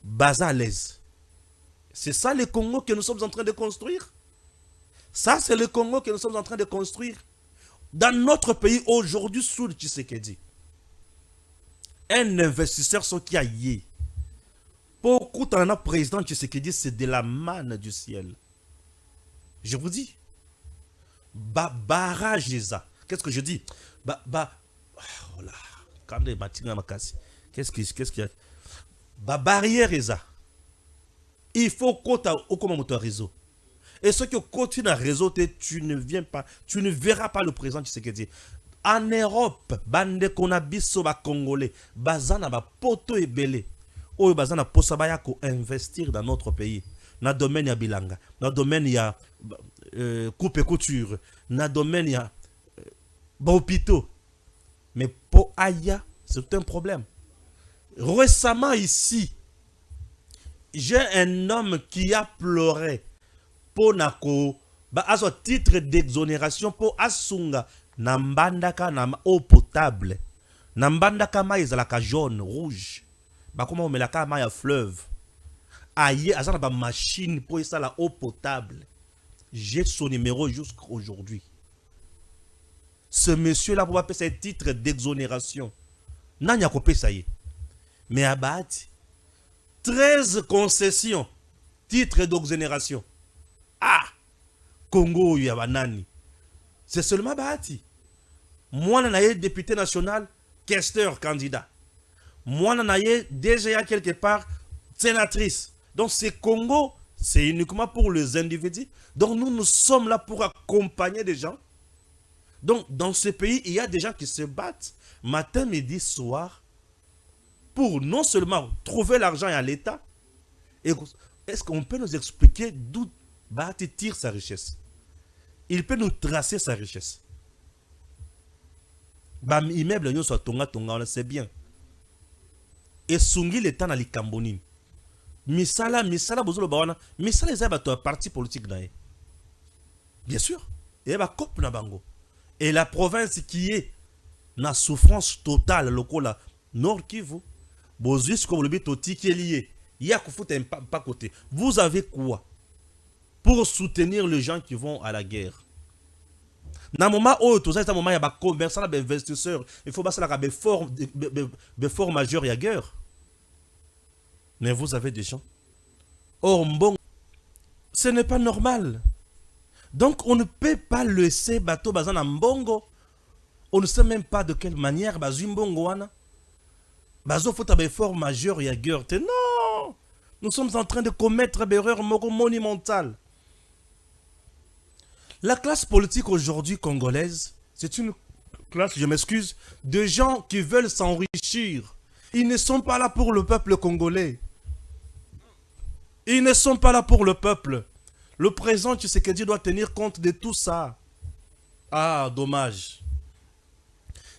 baza à l'aise. C'est ça le Congo que nous sommes en train de construire. Ça, c'est le Congo que nous sommes en train de construire. Dans notre pays, aujourd'hui, sous le Tshisekedi, un investisseur qui a yé. Beaucoup de président Tshisekedi, c'est de la manne du ciel. Je vous dis. Barrage ça. Qu'est-ce que je dis? Oh là. Qu'est-ce qu'il y a? Barrière ça. Il faut qu'on au comment mon réseau. Et ceux qui continuent dans le réseau, tu ne viens pas, tu ne verras pas le président Tshisekedi. En Europe, bande qu'on a biso ba congolais, bazana ba poto et belé. Oyo bazana posabaya ko investir dans notre pays. Na domaine ya bilanga, na domaine ya coupe et couture, na domaine ya hôpitaux. Mais pour Aya, c'est un problème. Récemment ici, j'ai un homme qui a pleuré pour nako à son titre d'exonération pour asunga nambandaka na eau potable. Nambandaka maïzalaka jaune, rouge. Comment on met la maille à fleuve. Aïe, à ça machine pour ça la eau potable. J'ai son numéro jusqu'à aujourd'hui. Ce monsieur-là, pour appeler ce titre d'exonération. N'a pas coupé ça y est. Mais à Bahati, 13 concessions, titre d'exonération. Ah! Congo, Yabanani. C'est seulement Bahati. Moi, je suis député national, questeur, candidat. Moi, je suis déjà quelque part sénatrice. Donc, ce Congo, c'est uniquement pour les individus. Donc, nous sommes là pour accompagner des gens. Donc, dans ce pays, il y a des gens qui se battent matin, midi, soir pour non seulement trouver l'argent à l'État. Est-ce qu'on peut nous expliquer d'où Bahati tire sa richesse? Il peut nous tracer sa richesse. Bam immeuble nous soit tonga, on le sait bien. Et sungi l'État dans les Cambonines. Misala bozolo bawana, misala les abattoirs parti politique nae. Bien sûr, et ba cop na bango. Et la province qui est na souffrance totale lokola Nord Kivu, bozis comme le bitoti qui est lié. Il y a pas côté. Vous avez quoi pour soutenir les gens qui vont à la guerre? Dans le moment où tout ça, c'est un moment où il y a des commerçants, des investisseurs. Il faut passer là, des forts majeurs et guerre. Mais vous avez des gens. Or, bon, ce n'est pas normal. Donc, on ne peut pas laisser bateau bazan en bongo. On ne sait même pas de quelle manière bazou mbongo wana. Bazo faut un effort majeur et guerre. Non! Nous sommes en train de commettre des erreurs monumentales. La classe politique aujourd'hui congolaise, c'est une classe, je m'excuse, de gens qui veulent s'enrichir. Ils ne sont pas là pour le peuple congolais. Ils ne sont pas là pour le peuple. Le président Tshisekedi doit tenir compte de tout ça. Ah, dommage.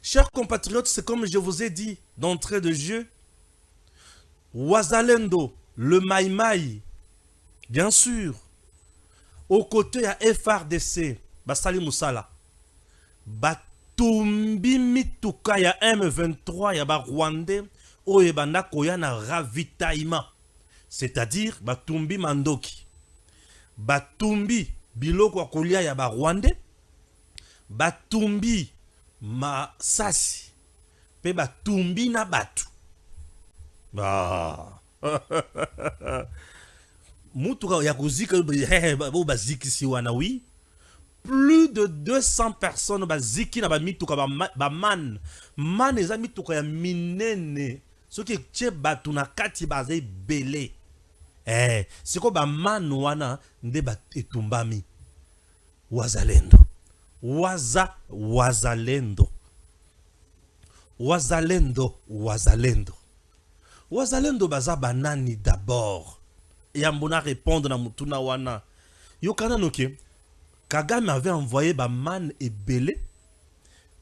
Chers compatriotes, c'est comme je vous ai dit d'entrée de jeu. Wazalendo, le Maïmaï, bien sûr. Au côté, il y a FRDC, Basali Moussala. Batumbi Mituka, il y a M23, il y a Rwandais, Oyebana Koyana ravitaillement. C'est-à-dire, Batumbi Mandoki. Batumbi Biloko Kolia, il y a Rwandais. Batumbi Masasi. Pe Batumbi na Batu. Ah. Plus de 200 personnes baziki na mituka ba man eza mituka ya minene soki tche batu na kati bazai belé siko ba man wana nde ba etumbami wazalendo wazalendo baza banani d'abord. Yambona répondre na mutuna wana. Yokana noke. Kagame avait envoyé ba man ebele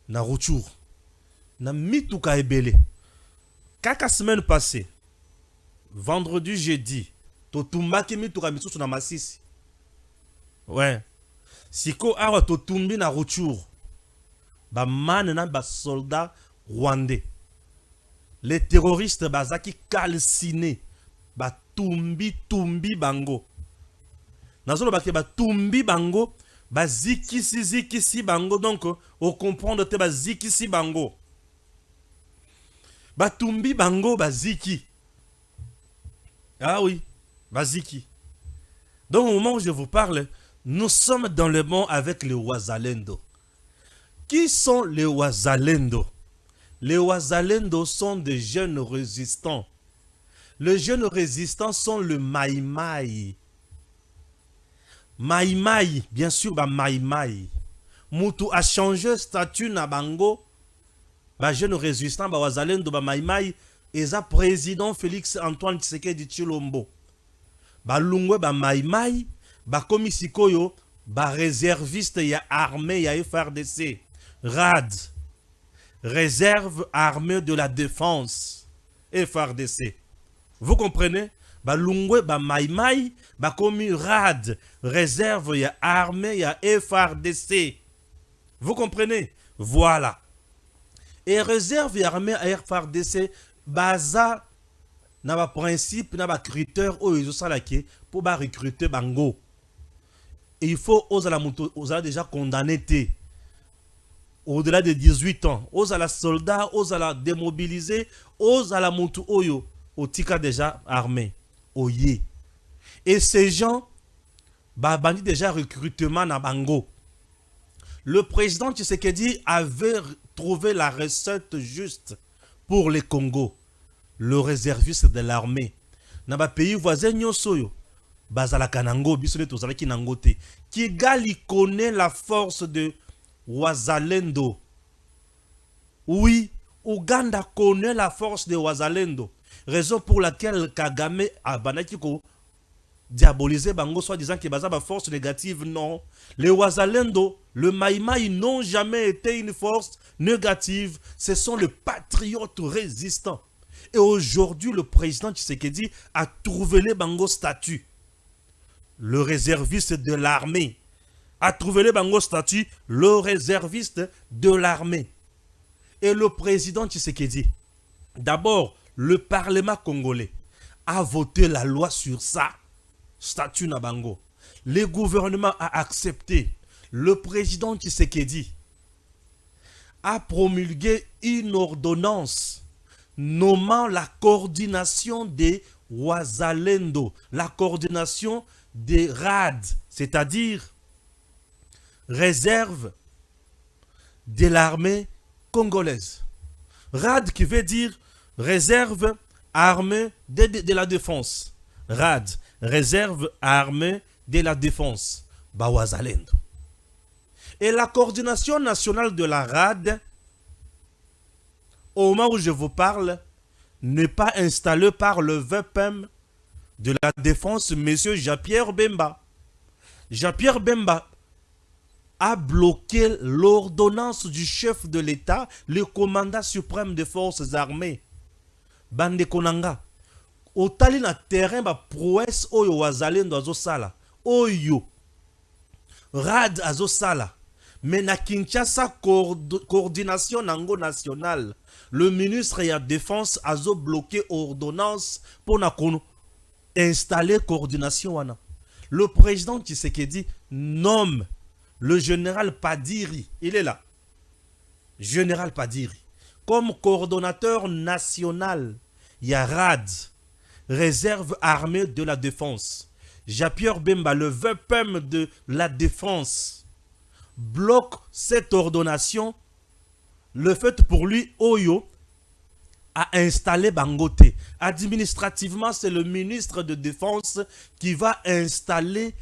na retour. Na mituka ebele. Kaka semaine passée. Vendredi, jeudi. Totumbaki mituka misusu na Masisi. Ouais. Siko awa totumbi na retour. Ba man na ba soldat rwandais. Les terroristes bazaki calcinés. Tumbi bango. Nazolo baki tumbi bango, zikisi bango, donc au comprendre te zikisi bango. Tumbi bango ziki. Ah oui, ziki. Donc au moment où je vous parle, nous sommes dans le monde avec les Wazalendo. Qui sont les Wazalendo? Les Wazalendo sont des jeunes résistants. Les jeunes résistants sont le Maïmaï. Maïmaï, bien sûr, Maïmaï. Moutou a changé statut na bango. Jeune résistant, Wazalendo, Maïmaï. Et ça, président Félix Antoine Tshisekedi Tshilombo. Lungwe, Maïmaï. Komisikoyo, réserviste, ya armée, ya FRDC. RAD. Réserve armée de la défense. FRDC. Vous comprenez? Lungwe, Maïmaï, komi RAD, réserve, ya armée, ya FRDC. Vous comprenez? Voilà. Et réserve, ya armée, ya FRDC, baza, na principe, na critère, pour recruter bango. Et il faut, aux déjà condamné, au-delà de 18 ans, aux à la soldats, aux à la démobilisés, aux à la mutu oyo. Au tika déjà armé, oye. Et ces gens, bandit déjà recrutement na bango. Le président Tshisekedi avait trouvé la recette juste pour les Congo. Le réserviste de l'armée. Na ba pays voisin nyosoyo, bazala kanango, bisole tozala kinangote. Kigali connaît la force de Wazalendo. Oui, Ouganda connaît la force de Wazalendo. Raison pour laquelle Kagame a banakiko diabolisé bango soit disant que baza ba force négative. Non, les Wazalendo, le Maïmaï n'ont jamais été une force négative. Ce sont les patriotes résistants. Et aujourd'hui, le président Tshisekedi a trouvé les bango statut. Le réserviste de l'armée a trouvé les bango statut. Le réserviste de l'armée. Et le président Tshisekedi, d'abord, le Parlement congolais a voté la loi sur ça, statut Nabango. Le gouvernement a accepté. le président Tshisekedi a promulgué une ordonnance nommant la coordination des Wazalendo, la coordination des RAD, c'est-à-dire réserve de l'armée congolaise. RAD qui veut dire réserve armée de la défense. RAD, réserve armée de la défense. Bawazalendo. Et la coordination nationale de la RAD, au moment où je vous parle, n'est pas installée par le VPM de la défense, M. Jean-Pierre Bemba. Jean-Pierre Bemba a bloqué l'ordonnance du chef de l'État, le commandant suprême des forces armées. Bande Konanga. Au tali na terrain ba prouesse oyo wazalendo azosala. Oyo. RAD azosala. Mais na Kinshasa coordination nango nationale. Le ministre de la Défense a bloqué ordonnance pour installer coordination wana. Le président Tshisekedi nomme le général Padiri, il est là, général Padiri, comme coordonnateur national. Il y a RAD, réserve armée de la défense. Jean-Pierre Bemba, le VPM de la défense, bloque cette ordonnation. Le fait pour lui, Oyo a installé Bangote. Administrativement, c'est le ministre de Défense qui va installer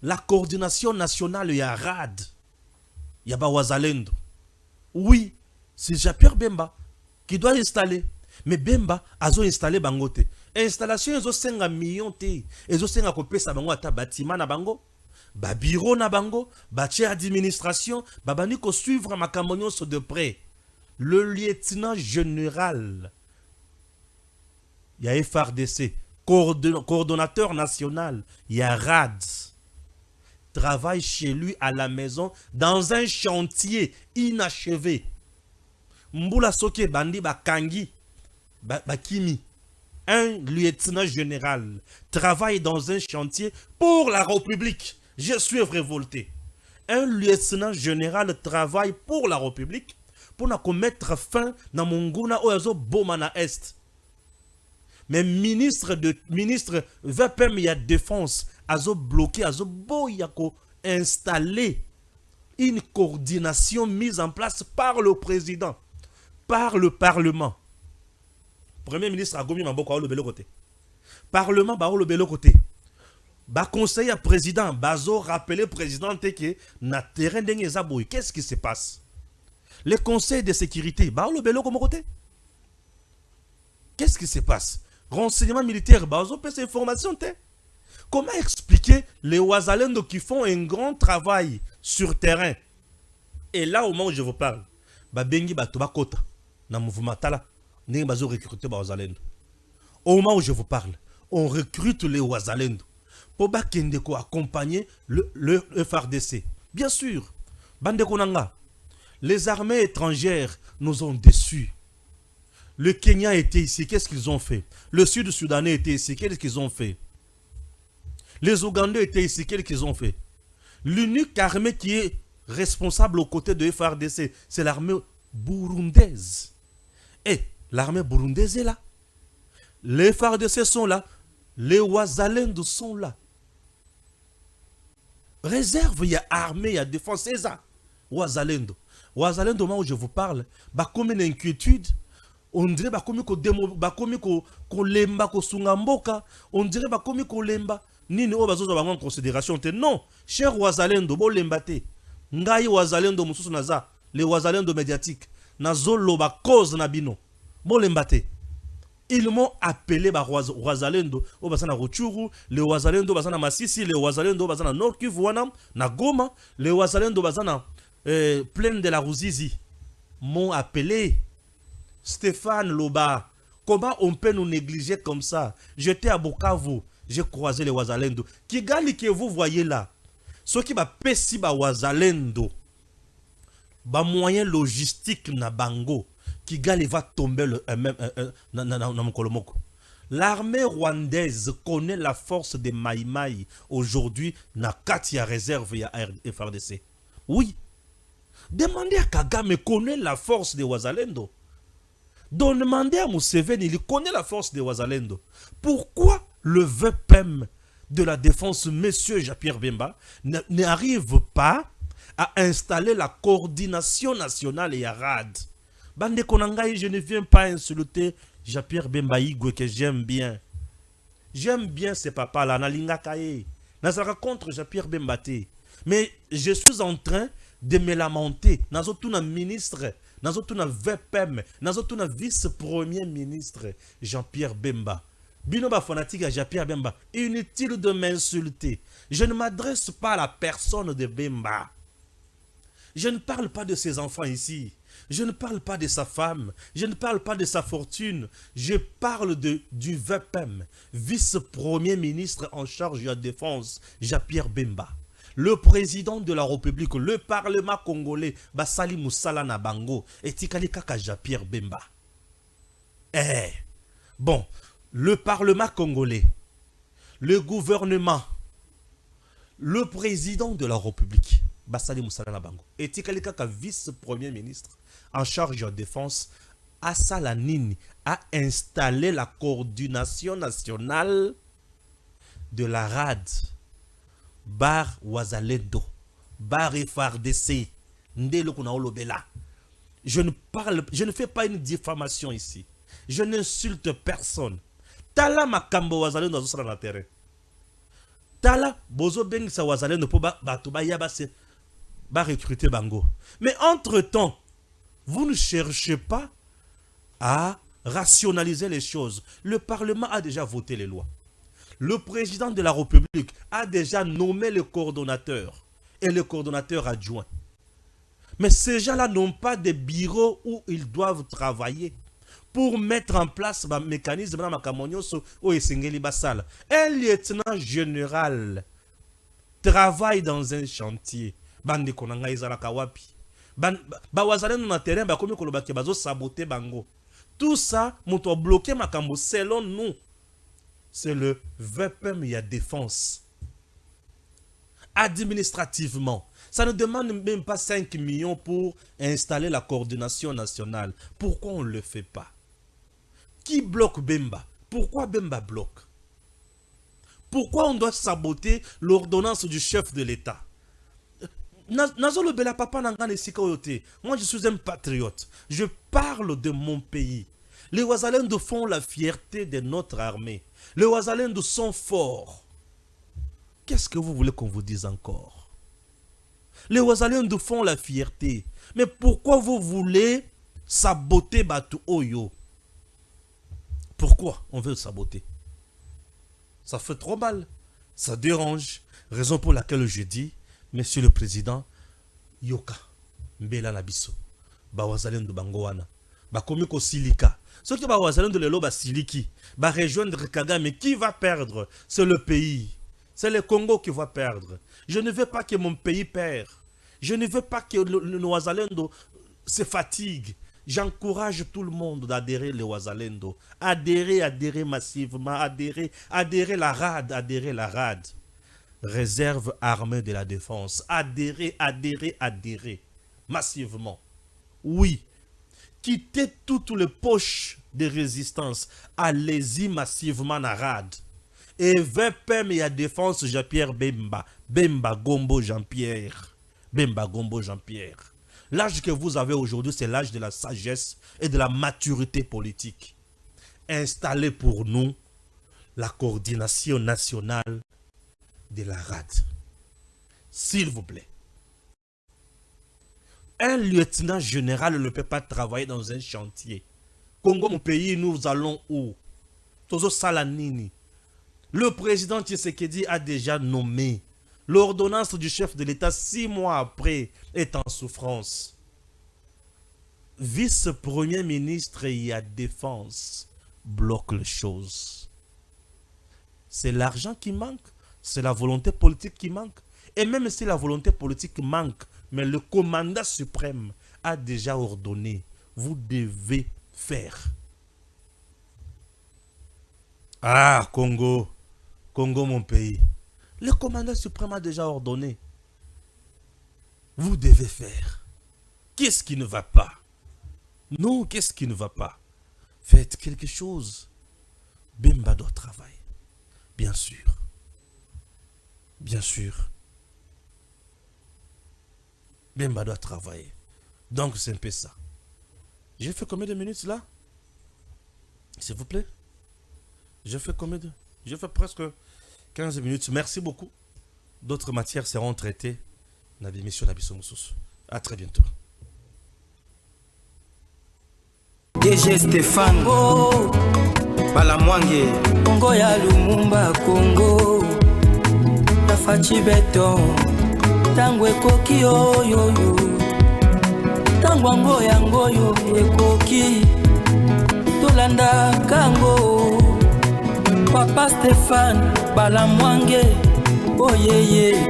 la coordination nationale. Il y a RAD. Il y a Bawazalendo. Oui, c'est Jean-Pierre Bemba qui doit installer. Mais Bemba a installé Bangote. Installation, ils ont 5 millions. Ils ont 5 copies de bango ata bâtiment na bango. Ba bureau na bango. Ba chef administration. Ba bani ko suivre ma camonioso de près. Le lieutenant général, il y a FRDC, coordonnateur national, il y a RAD, travaille chez lui à la maison dans un chantier inachevé. Mbula Soke Bandi Bakangi, Bakimi, un lieutenant général, travaille dans un chantier pour la République. Je suis révolté. Un lieutenant général travaille pour la République. Pour mettre fin na monguna oyazo bomana est. Mais ministre VPM ya défense azo bloqué azo boyako installer une coordination mise en place par le président, par le parlement. Premier ministre a gomi maboko le belo côté. Parlement ba le belo côté. Ba conseiller président bazo rappeler président que na terrain dengue zaboy. Qu'est-ce qui se passe? Les conseils de sécurité, bah le bélo comme côté. Qu'est-ce qui se passe? Renseignement militaire, bah on peut ces informations. Comment expliquer les Wazalendo qui font un grand travail sur terrain? Et là, au moment où je vous parle, bah bengi bah toba kota, na mouvement tala, n'est pas recruter bah Wazalendo. Au moment où je vous parle, on recrute les Wazalendo pour bah kendeko accompagner le FRDC. Bien sûr, bande konanga. Les armées étrangères nous ont déçus. Le Kenya était ici, qu'est-ce qu'ils ont fait? Le Sud-Soudanais était ici, qu'est-ce qu'ils ont fait? Les Ougandais étaient ici, qu'est-ce qu'ils ont fait? L'unique armée qui est responsable aux côtés de FRDC, c'est l'armée burundaise. Et l'armée burundaise est là. Les FRDC sont là. Les Wazalendo sont là. Réserve, il y a armée, il y a défense, c'est ça. Wazalendo. Wazalendo, au moment où je vous parle, bah comme une inquiétude, on dirait bah comme ko lemba ko sungamboka, on dirait bah comme ko lemba ni ne obazo za bango en considération te. Non, cher Wazalendo, bo lembate. Ngai Wazalendo mususu naza, les Wazalendo médiatiques, nazolo ba cause na bino. Bo lembate. Ils m'ont appelé bah Wazalendo, obasana Ruchuru, les Wazalendo basana Masisi, les Wazalendo basana Nord Kivu na Goma, les Wazalendo basana pleine de la Ruzizi m'ont appelé. Stéphane Loba, comment on peut nous négliger comme ça? J'étais à Bukavu, j'ai croisé les Wazalendo. Kigali que vous voyez là, ce qui va pessi ba Wazalendo, ba moyen logistique na bango, Kigali va tomber na Mokolomoko. L'armée rwandaise connaît la force des Maïmaï aujourd'hui na Katia réserve ya FRDC. Oui. Demandez à Kagame, connaît la force de Wazalendo. Donc demandez à Museveni, il connaît la force de Wazalendo. Pourquoi le VPM de la défense, monsieur Jean-Pierre Bemba, n'arrive pas à installer la coordination nationale et à RAD? Bande Konangaï, je ne viens pas insulter Jean-Pierre Bemba Igwe que j'aime bien. J'aime bien ce papa-là, Nalinga Kaye. Nazara contre Jean-Pierre Bemba. Mais je suis en train de me lamenter. Nazotuna ministre, Nazotuna VPM, Nazotuna vice-premier ministre Jean-Pierre Bemba. Binoba fanatique à Jean-Pierre Bemba. Inutile de m'insulter. Je ne m'adresse pas à la personne de Bemba. Je ne parle pas de ses enfants ici. Je ne parle pas de sa femme. Je ne parle pas de sa fortune. Je parle du VPM, vice-premier ministre en charge de la défense, Jean-Pierre Bemba. Le président de la République, le Parlement congolais, Basali Moussala Nabango, et Tikali Kaka Jean-Pierre Bemba. Bon, le Parlement congolais, le gouvernement, le président de la République, Basali Moussala Nabango, et Tikali Kaka vice-premier ministre en charge de la défense, Assalanini a installé la coordination nationale de la RAD. Bar Wazalendo, Bar FARDC, Ndelo Kuna Olobela. Je ne fais pas une diffamation ici. Je n'insulte personne. Tala Makambo Wazalendo dans le terrain. Tala Bozo Beng sa Wazalendo pour Batuba Yaba ba recruter Bango. Mais entre-temps, vous ne cherchez pas à rationaliser les choses. Le Parlement a déjà voté les lois. Le président de la République a déjà nommé le coordonnateur et le coordonnateur adjoint. Mais ces gens-là n'ont pas de bureau où ils doivent travailler pour mettre en place un mécanisme dans un lieutenant général travaille dans un chantier. Tout ça, nous bloqué selon nous. C'est le VPM et la défense. Administrativement, ça ne demande même pas 5 millions pour installer la coordination nationale. Pourquoi on ne le fait pas? Qui bloque Bemba? Pourquoi Bemba bloque? Pourquoi on doit saboter l'ordonnance du chef de l'État? Moi, je suis un patriote. Je parle de mon pays. Les Ouazalendo font la fierté de notre armée. Les Ouazalendo sont forts. Qu'est-ce que vous voulez qu'on vous dise encore? Les Ouazalendo font la fierté. Mais pourquoi vous voulez saboter Batu Oyo? Pourquoi on veut saboter? Ça fait trop mal. Ça dérange. Raison pour laquelle je dis, Monsieur le Président, Yoka, Mbela Nabiso, Bawazalendo Bangoana, Bakomiko Silika. Ceux qui Bawazalendo Lelo Basiliki, va rejoindre Kagame, qui va perdre? C'est le pays. C'est le Congo qui va perdre. Je ne veux pas que mon pays perde. Je ne veux pas que le Ouazalendo se fatigue. J'encourage tout le monde d'adhérer le Ouazalendo. Adhérer massivement, adhérer la RAD. Réserve armée de la défense. Adhérer massivement. Oui. Quittez toutes les poches de résistance. Allez-y massivement à RAD. Et VPM et la défense Jean-Pierre Bemba. Bemba Gombo Jean-Pierre. L'âge que vous avez aujourd'hui, c'est l'âge de la sagesse et de la maturité politique. Installez pour nous la coordination nationale de la RAD. S'il vous plaît. Un lieutenant général ne peut pas travailler dans un chantier. Congo, mon pays, nous allons où? Tozo Salanini. Le président Tshisekedi a déjà nommé. L'ordonnance du chef de l'État, 6 mois après, est en souffrance. Vice-premier ministre et la défense bloque les choses. C'est l'argent qui manque. C'est la volonté politique qui manque. Et même si la volonté politique manque, mais le commandant suprême a déjà ordonné, vous devez faire. Ah, Congo, mon pays. Le commandant suprême a déjà ordonné. vous devez faire. Qu'est-ce qui ne va pas? Non, qu'est-ce qui ne va pas? Faites quelque chose. Bemba doit travailler. Bien sûr. Bien sûr. Bemba doit travailler. Donc c'est un peu ça. J'ai fait combien de minutes là? S'il vous plaît? J'ai fait combien de... J'ai fait presque 15 minutes. Merci beaucoup. D'autres matières seront traitées dans l'émission Nabiso Moussous. À très bientôt. DG Stéphane Balamwange Congo ya Lumumba Congo Tafachi beton Tango ekoki oyoyo Tango yangoyo ekoki Tolanda kango Papa Stéphane Balamwange Oh yeah yeah